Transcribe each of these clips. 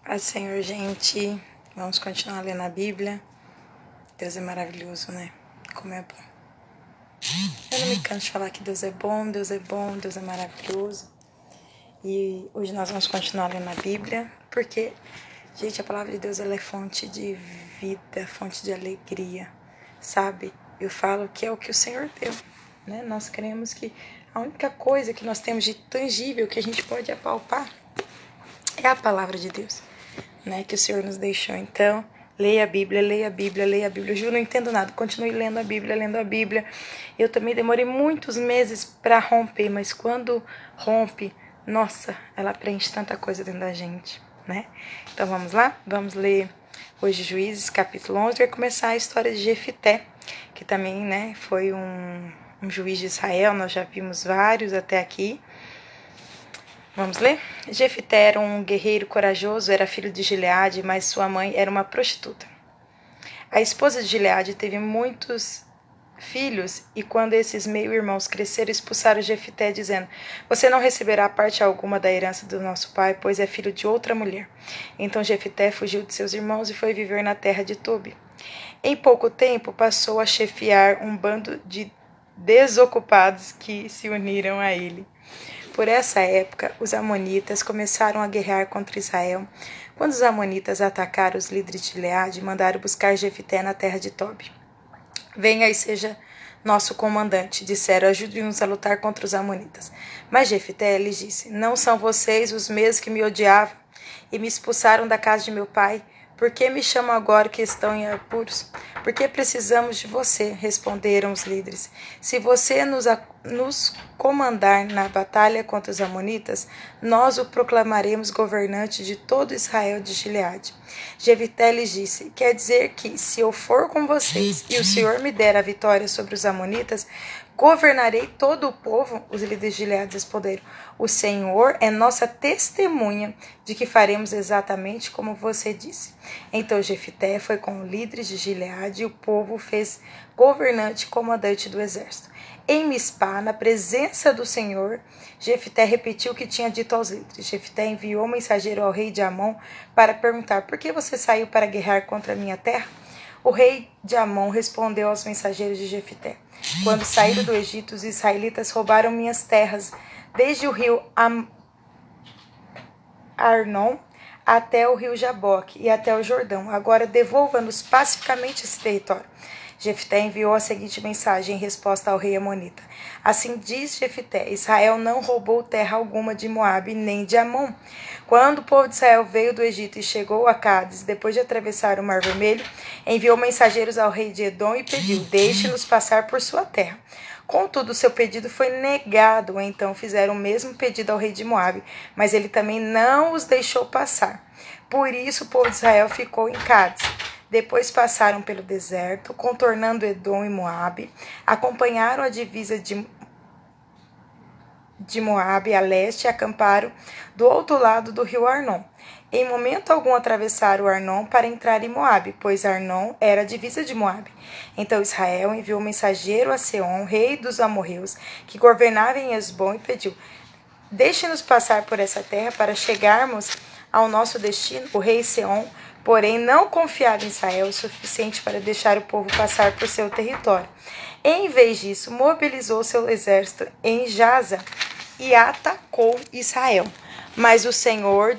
Paz do Senhor, gente. Vamos continuar lendo a Bíblia. Deus é maravilhoso, né? Como é bom. Eu não me canso de falar que Deus é bom, Deus é bom, Deus é maravilhoso. E hoje nós vamos continuar lendo a Bíblia, porque, gente, a palavra de Deus ela é fonte de vida, fonte de alegria, sabe? Eu falo que é o que o Senhor deu, né? Nós cremos que a única coisa que nós temos de tangível que a gente pode apalpar é a palavra de Deus, né, que o Senhor nos deixou. Então, leia a Bíblia, leia a Bíblia, leia a Bíblia. Eu juro, não entendo nada. Continue lendo a Bíblia, lendo a Bíblia. Eu também demorei muitos meses para romper, mas quando rompe, nossa, ela preenche tanta coisa dentro da gente, né? Então, vamos lá? Vamos ler hoje Juízes, capítulo 11. Vai começar a história de Jefité, que também, né, foi um juiz de Israel. Nós já vimos vários até aqui. Vamos ler? Jefité era um guerreiro corajoso, era filho de Gileade, mas sua mãe era uma prostituta. A esposa de Gileade teve muitos filhos, e quando esses meio-irmãos cresceram, expulsaram Jefité, dizendo: Você não receberá parte alguma da herança do nosso pai, pois é filho de outra mulher. Então Jefité fugiu de seus irmãos e foi viver na terra de Tobi. Em pouco tempo, passou a chefiar um bando de desocupados que se uniram a ele. Por essa época, os amonitas começaram a guerrear contra Israel. Quando os amonitas atacaram os líderes de Gileade, mandaram buscar Jefité na terra de Tobi. Venha e seja nosso comandante, disseram, ajude-nos a lutar contra os amonitas. Mas Jefité lhes disse: Não são vocês os mesmos que me odiavam e me expulsaram da casa de meu pai? Por que me chamam agora que estão em apuros? Por que precisamos de você? Responderam os líderes. Se você nos comandar na batalha contra os amonitas, nós o proclamaremos governante de todo Israel de Gileade. Jefité lhes disse: Quer dizer que, se eu for com vocês e o Senhor me der a vitória sobre os amonitas, governarei todo o povo? Os líderes de Gileade responderam: O Senhor é nossa testemunha de que faremos exatamente como você disse. Então Jefité foi com os líderes de Gileade e o povo fez governante e comandante do exército. Em Mispá, na presença do Senhor, Jefité repetiu o que tinha dito aos líderes. Jefité enviou um mensageiro ao rei de Amon para perguntar: Por que você saiu para guerrear contra a minha terra? O rei de Amon respondeu aos mensageiros de Jefité: Quando saíram do Egito, os israelitas roubaram minhas terras, desde o rio Arnon até o rio Jaboque e até o Jordão. Agora devolva-nos pacificamente esse território. Jefté enviou a seguinte mensagem em resposta ao rei amonita: Assim diz Jefté: Israel não roubou terra alguma de Moabe nem de Amon. Quando o povo de Israel veio do Egito e chegou a Cádiz, depois de atravessar o Mar Vermelho, enviou mensageiros ao rei de Edom e pediu: Deixe-nos passar por sua terra. Contudo, seu pedido foi negado. Então fizeram o mesmo pedido ao rei de Moabe, mas ele também não os deixou passar. Por isso o povo de Israel ficou em Cádiz. Depois passaram pelo deserto, contornando Edom e Moabe, acompanharam a divisa de Moabe a leste e acamparam do outro lado do rio Arnon. Em momento algum atravessaram o Arnon para entrar em Moabe, pois Arnon era a divisa de Moabe. Então Israel enviou um mensageiro a Seom, rei dos amorreus, que governava em Esbom, e pediu: Deixe-nos passar por essa terra para chegarmos ao nosso destino. O rei Seom, porém, não confiava em Israel o suficiente para deixar o povo passar por seu território. Em vez disso, mobilizou seu exército em Jaza e atacou Israel. Mas o Senhor,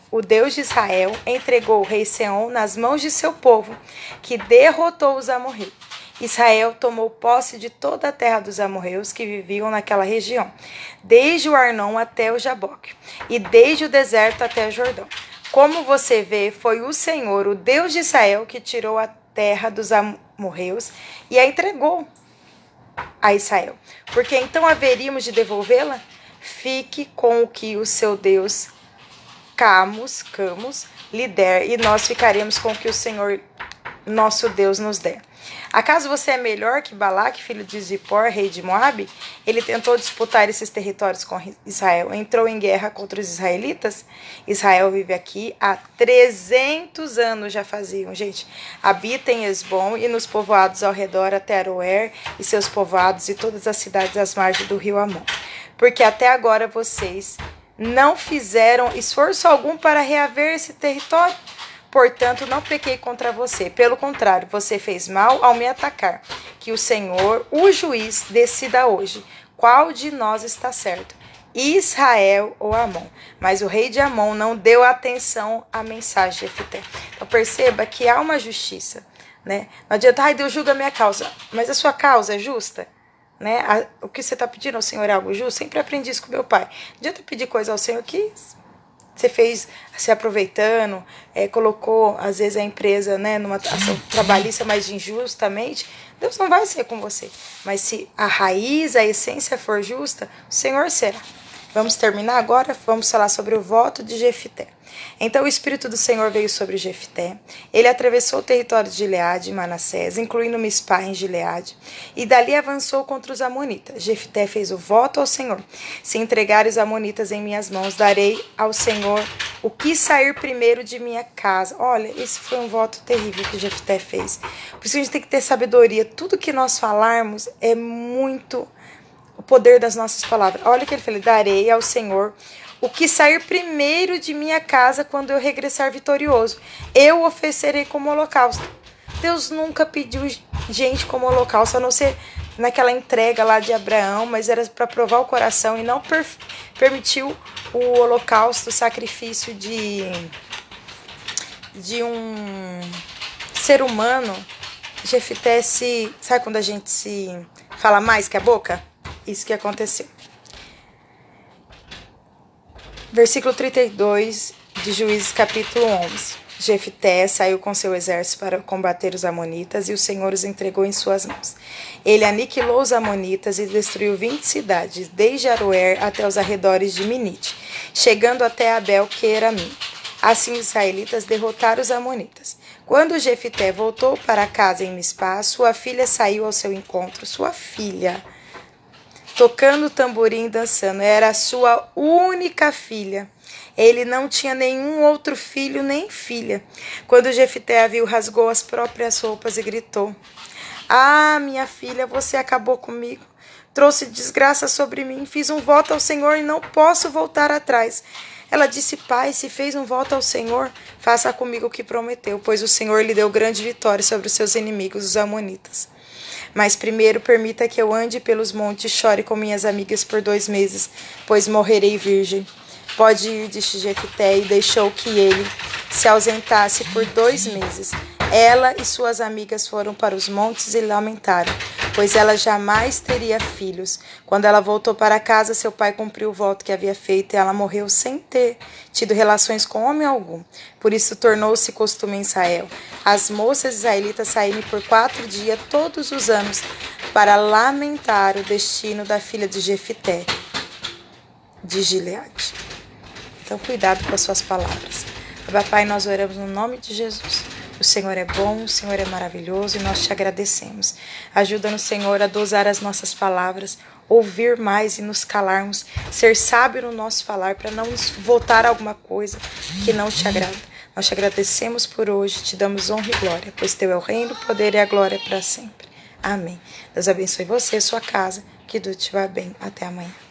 o Deus de Israel, entregou o rei Seom nas mãos de seu povo, que derrotou os amorreus. Israel tomou posse de toda a terra dos amorreus que viviam naquela região, desde o Arnon até o Jaboque, e desde o deserto até o Jordão. Como você vê, foi o Senhor, o Deus de Israel, que tirou a terra dos amorreus e a entregou a Israel. Porque então haveríamos de devolvê-la? Fique com o que o seu Deus Camus lhe der, e nós ficaremos com o que o Senhor nosso Deus nos der. Acaso você é melhor que Balaque, filho de Zippor, rei de Moabe? Ele tentou disputar esses territórios com Israel, entrou em guerra contra os israelitas. Israel vive aqui há 300 anos, já faziam, gente. Habita em Esbom e nos povoados ao redor, até Aroer e seus povoados e todas as cidades às margens do rio Amon. Porque até agora vocês não fizeram esforço algum para reaver esse território. Portanto, não pequei contra você. Pelo contrário, você fez mal ao me atacar. Que o Senhor, o juiz, decida hoje qual de nós está certo, Israel ou Amon. Mas o rei de Amon não deu atenção à mensagem de Jefté. Então perceba que há uma justiça, né? Não adianta, ai, Deus julga a minha causa, mas a sua causa é justa? Né? O que você está pedindo ao Senhor é algo justo? Sempre aprendi isso com meu pai. Não adianta pedir coisa ao Senhor que você fez se aproveitando, colocou às vezes a empresa, né, numa ação trabalhista mais injustamente. Deus não vai ser com você. Mas se a raiz, a essência for justa, o Senhor será. Vamos terminar agora? Vamos falar sobre o voto de Jefté. Então o Espírito do Senhor veio sobre Jefté. Ele atravessou o território de Gileade e Manassés, incluindo Mispá em Gileade, e dali avançou contra os amonitas. Jefté fez o voto ao Senhor: se entregarem os amonitas em minhas mãos, darei ao Senhor o que sair primeiro de minha casa. Olha, esse foi um voto terrível que Jefté fez. Por isso a gente tem que ter sabedoria. Tudo que nós falarmos é muito o poder das nossas palavras. Olha o que ele falou: darei ao Senhor o que sair primeiro de minha casa quando eu regressar vitorioso. Eu oferecerei como holocausto. Deus nunca pediu gente como holocausto, a não ser naquela entrega lá de Abraão, mas era para provar o coração, e não permitiu o holocausto, o sacrifício de um ser humano. Jefté sabe quando a gente se fala mais que a boca? Isso que aconteceu. Versículo 32 de Juízes, capítulo 11. Jefté saiu com seu exército para combater os amonitas, e o Senhor os entregou em suas mãos. Ele aniquilou os amonitas e destruiu 20 cidades, desde Aroer até os arredores de Minite, chegando até Abel-Queramim. Assim os israelitas derrotaram os amonitas. Quando Jefté voltou para casa em Mispá, sua filha saiu ao seu encontro. Sua filha, tocando tamborim e dançando, era a sua única filha. Ele não tinha nenhum outro filho nem filha. Quando Jefté a viu, rasgou as próprias roupas e gritou: ah, minha filha, você acabou comigo. Trouxe desgraça sobre mim. Fiz um voto ao Senhor e não posso voltar atrás. Ela disse: pai, se fez um voto ao Senhor, faça comigo o que prometeu, pois o Senhor lhe deu grande vitória sobre os seus inimigos, os amonitas. Mas primeiro permita que eu ande pelos montes e chore com minhas amigas por 2 meses, pois morrerei virgem. Pode ir, disse Jefté, e deixou que ele se ausentasse por 2 meses. Ela e suas amigas foram para os montes e lamentaram, pois ela jamais teria filhos. Quando ela voltou para casa, seu pai cumpriu o voto que havia feito, e ela morreu sem ter tido relações com homem algum. Por isso tornou-se costume em Israel as moças israelitas saírem por 4 dias todos os anos para lamentar o destino da filha de Jefté de Gileade. Então, cuidado com as suas palavras. Pai, nós oramos no nome de Jesus. O Senhor é bom, o Senhor é maravilhoso, e nós te agradecemos. Ajuda-nos, Senhor, a dosar as nossas palavras, ouvir mais e nos calarmos, ser sábio no nosso falar, para não nos voltar a alguma coisa que não te agrada. Nós te agradecemos por hoje, te damos honra e glória, pois teu é o reino, o poder e a glória para sempre. Amém. Deus abençoe você e sua casa, que tudo te vá bem. Até amanhã.